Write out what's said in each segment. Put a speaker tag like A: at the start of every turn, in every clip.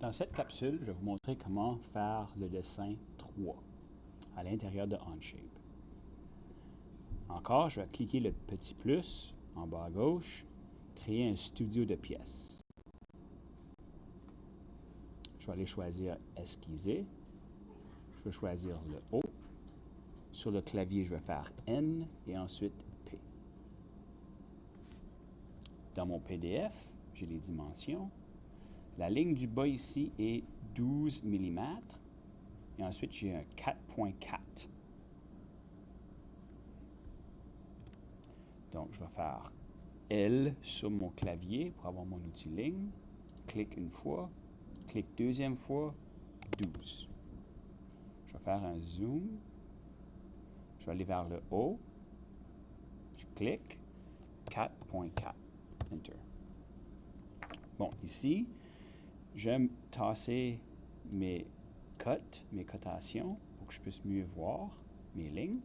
A: Dans cette capsule, je vais vous montrer comment faire le dessin 3 à l'intérieur de Onshape. Encore, je vais cliquer le petit plus en bas à gauche, créer un studio de pièces. Je vais aller choisir Esquisser. Je vais choisir le O. Sur le clavier, je vais faire N et ensuite P. Dans mon PDF, j'ai les dimensions. La ligne du bas ici est 12 mm. Et ensuite, j'ai un 4.4. Donc, je vais faire L sur mon clavier pour avoir mon outil ligne. Clique une fois. Clique deuxième fois. 12. Je vais faire un zoom. Je vais aller vers le haut. Je clique. 4.4. Enter. Bon, ici, j'aime tasser mes cotations, pour que je puisse mieux voir mes lignes.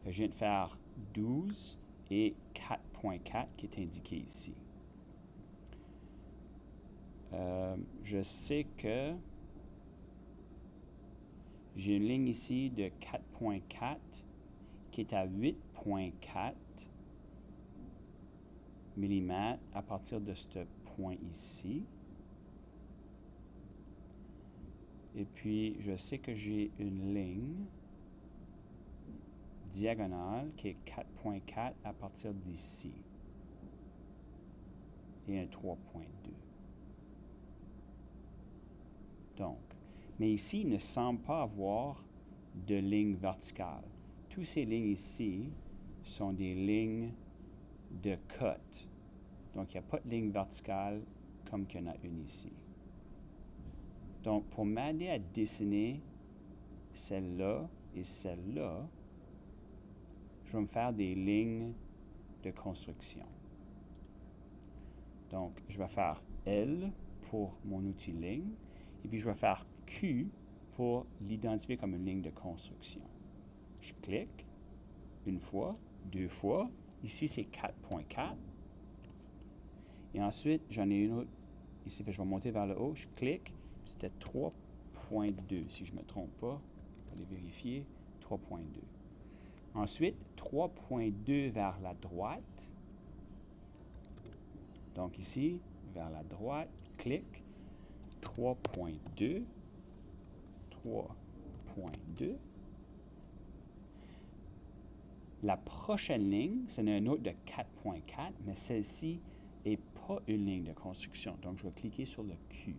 A: Je viens de faire 12 et 4.4 qui est indiqué ici. Je sais que j'ai une ligne ici de 4.4 qui est à 8.4 mm à partir de ce point ici. Et puis, je sais que j'ai une ligne diagonale qui est 4.4 à partir d'ici. Et un 3.2. Donc, mais ici, il ne semble pas avoir de ligne verticale. Toutes ces lignes ici sont des lignes de cut. Donc, il n'y a pas de ligne verticale comme qu'il y en a une ici. Donc, pour m'aider à dessiner celle-là et celle-là, je vais me faire des lignes de construction. Donc, je vais faire L pour mon outil ligne, et puis je vais faire Q pour l'identifier comme une ligne de construction. Je clique une fois, deux fois. Ici, c'est 4.4. Et ensuite, j'en ai une autre. Ici, je vais monter vers le haut. Je clique. C'était 3.2, si je ne me trompe pas. Je vais aller vérifier. 3.2. Ensuite, 3.2 vers la droite. Donc ici, vers la droite, clique. 3.2. 3.2. La prochaine ligne, c'est une autre de 4.4, mais celle-ci n'est pas une ligne de construction. Donc, je vais cliquer sur le Q.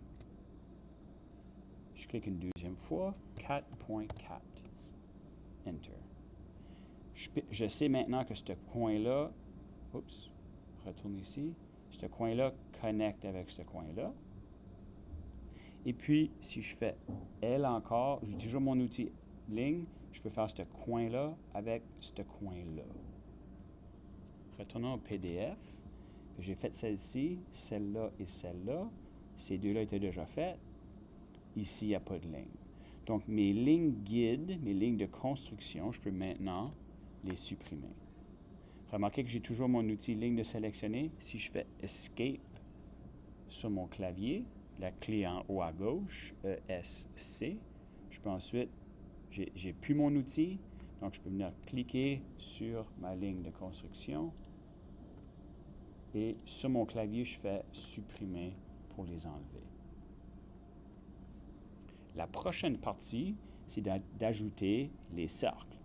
A: Je clique une deuxième fois, 4.4. Enter. Je sais maintenant que ce coin-là, oups, retourne ici, ce coin-là connecte avec ce coin-là. Et puis, si je fais L encore, j'ai toujours mon outil ligne, je peux faire ce coin-là avec ce coin-là. Retournons au PDF. J'ai fait celle-ci, celle-là et celle-là. Ces deux-là étaient déjà faites. Ici, il n'y a pas de ligne. Donc, mes lignes guides, mes lignes de construction, je peux maintenant les supprimer. Remarquez que j'ai toujours mon outil ligne de sélectionner. Si je fais Escape sur mon clavier, la clé en haut à gauche, ESC, je peux ensuite, j'ai plus mon outil, donc je peux venir cliquer sur ma ligne de construction et sur mon clavier, je fais supprimer pour les enlever. La prochaine partie, c'est d'ajouter les cercles.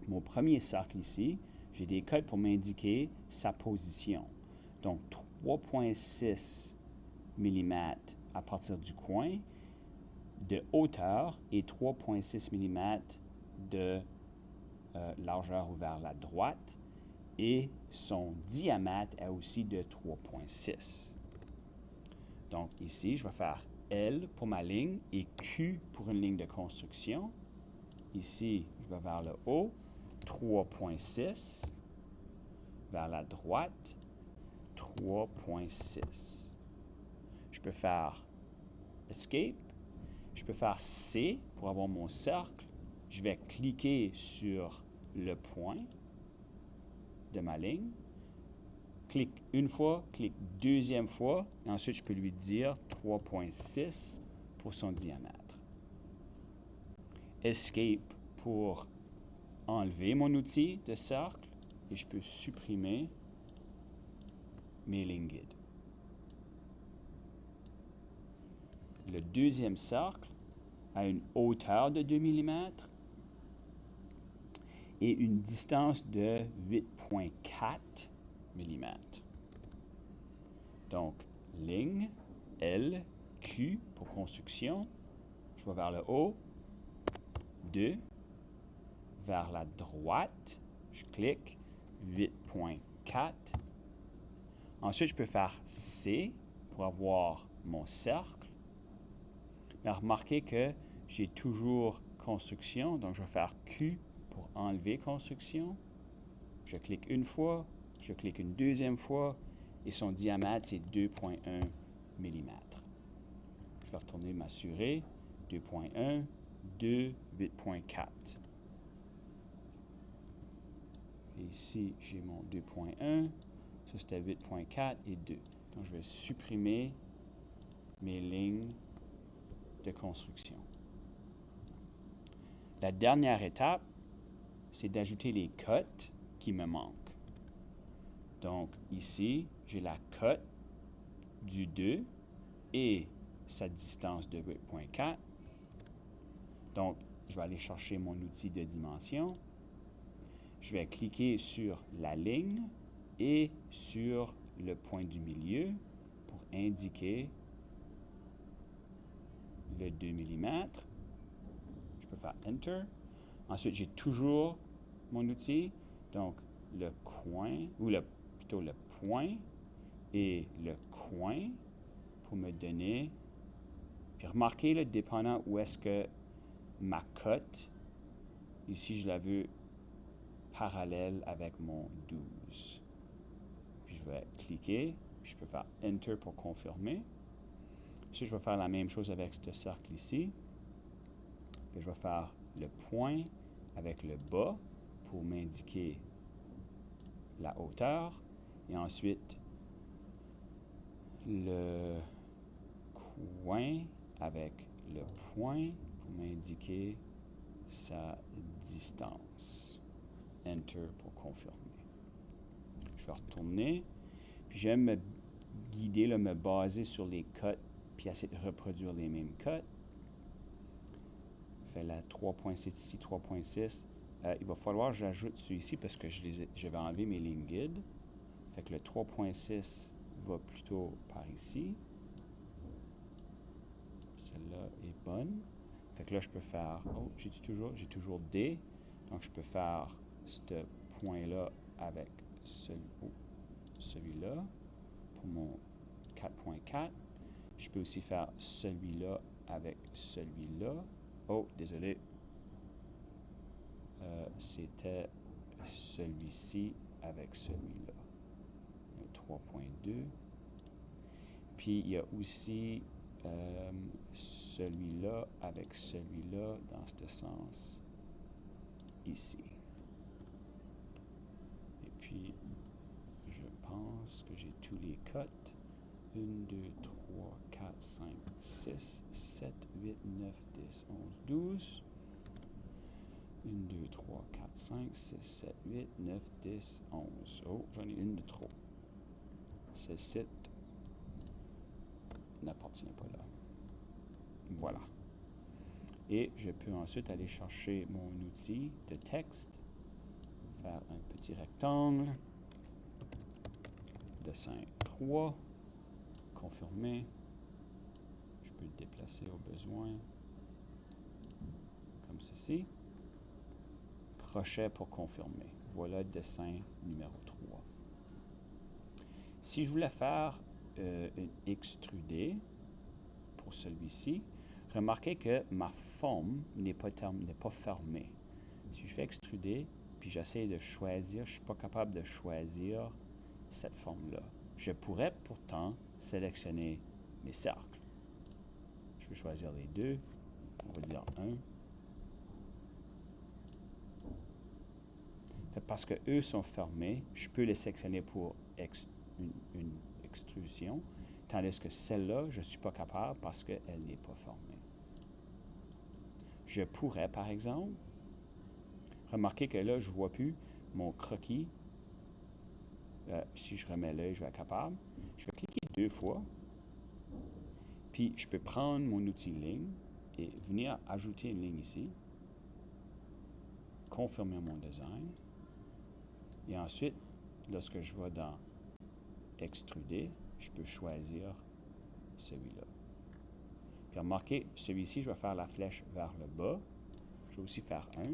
A: Mon premier cercle ici, j'ai des codes pour m'indiquer sa position. Donc 3.6 mm à partir du coin de hauteur et 3.6 mm de largeur vers la droite et son diamètre est aussi de 3.6. Donc ici, je vais faire L pour ma ligne et Q pour une ligne de construction. Ici, je vais vers le haut, 3.6. Vers la droite, 3.6. Je peux faire Escape. Je peux faire C pour avoir mon cercle. Je vais cliquer sur le point de ma ligne. clique une fois, clique deuxième fois, et ensuite je peux lui dire 3,6 pour son diamètre. Escape pour enlever mon outil de cercle, et je peux supprimer mes lignes guides. Le deuxième cercle a une hauteur de 2 mm et une distance de 8,4 mm. Donc, ligne L, Q pour construction. Je vais vers le haut. 2. Vers la droite, je clique 8,4. Ensuite, je peux faire C pour avoir mon cercle. Mais remarquez que j'ai toujours construction, donc je vais faire Q pour enlever construction. Je clique une fois, je clique une deuxième fois, et son diamètre, c'est 2,1 mm. Je vais retourner m'assurer. 2,1, 2, 8,4. Ici, j'ai mon 2,1. Ça, c'était 8,4 et 2. Donc, je vais supprimer mes lignes de construction. La dernière étape, c'est d'ajouter les cotes qui me manquent. Donc, ici, j'ai la cote du 2 et sa distance de 8,4. Donc, je vais aller chercher mon outil de dimension. Je vais cliquer sur la ligne et sur le point du milieu pour indiquer le 2 mm. Je peux faire Enter. Ensuite, j'ai toujours mon outil. Donc, le coin, ou plutôt le point et le coin pour me donner. Puis remarquez, le dépendant où est-ce que ma cote, ici je la veux parallèle avec mon 12. Puis je vais cliquer, puis je peux faire Enter pour confirmer. Ensuite, je vais faire la même chose avec ce cercle ici. Puis je vais faire le point avec le bas pour m'indiquer la hauteur. Et ensuite, le coin avec le point pour m'indiquer sa distance. Enter pour confirmer. Je vais retourner. Puis j'aime me guider, me baser sur les cotes, puis essayer de reproduire les mêmes cotes. Je fais la 3.6 ici, 3.6. Il va falloir que j'ajoute celui-ci parce que je vais enlever mes lignes guides. Fait que le 3.6 va plutôt par ici. Celle-là est bonne. Fait que là, je peux faire... Oh, j'ai toujours D. Donc, je peux faire ce point-là avec celui-là pour mon 4.4. Je peux aussi faire celui-là avec celui-là. Oh, désolé. C'était celui-ci avec celui-là. 3.2. Puis, il y a aussi celui-là avec celui-là dans ce sens ici. Et puis, je pense que j'ai tous les cotes. 1, 2, 3, 4, 5, 6, 7, 8, 9, 10, 11, 12. 1, 2, 3, 4, 5, 6, 7, 8, 9, 10, 11. Oh, j'en ai une de trop. Ce site n'appartient pas là. Voilà. Et je peux ensuite aller chercher mon outil de texte, faire un petit rectangle, dessin 3, confirmer. Je peux le déplacer au besoin, comme ceci. Crochet pour confirmer. Voilà le dessin numéro 3. Si je voulais faire une extrudée pour celui-ci, remarquez que ma forme n'est pas fermée. Si je fais extruder, puis j'essaie de choisir, je ne suis pas capable de choisir cette forme-là. Je pourrais pourtant sélectionner mes cercles. Je vais choisir les deux. On va dire 1. Parce que eux sont fermés, je peux les sélectionner pour une extrusion, tandis que celle-là, je ne suis pas capable parce qu'elle n'est pas formée. Je pourrais, par exemple, remarquer que là, je ne vois plus mon croquis. Si je remets l'œil, je vais être capable. Je vais cliquer 2 fois. Puis, je peux prendre mon outil ligne et venir ajouter une ligne ici. Confirmer mon design. Et ensuite, lorsque je vais dans extruder, je peux choisir celui-là. Puis remarquez, celui-ci, je vais faire la flèche vers le bas. Je vais aussi faire un.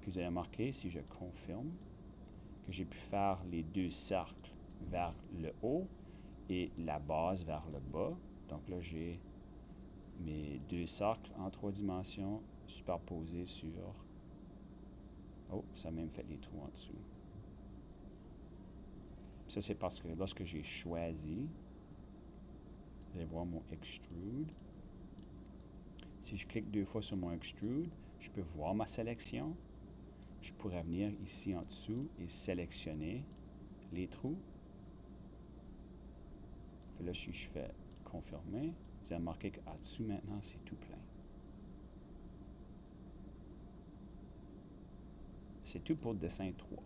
A: Puis vous allez remarquer, si je confirme, que j'ai pu faire les 2 cercles vers le haut et la base vers le bas. Donc là, j'ai mes 2 cercles en 3 dimensions superposés sur... Oh, ça a même fait les trous en dessous. Ça, c'est parce que lorsque j'ai choisi, vous allez voir mon extrude. Si je clique 2 fois sur mon extrude, je peux voir ma sélection. Je pourrais venir ici en dessous et sélectionner les trous. Puis là, si je fais confirmer, vous allez remarquer qu'en dessous maintenant, c'est tout plein. C'est tout pour le dessin 3.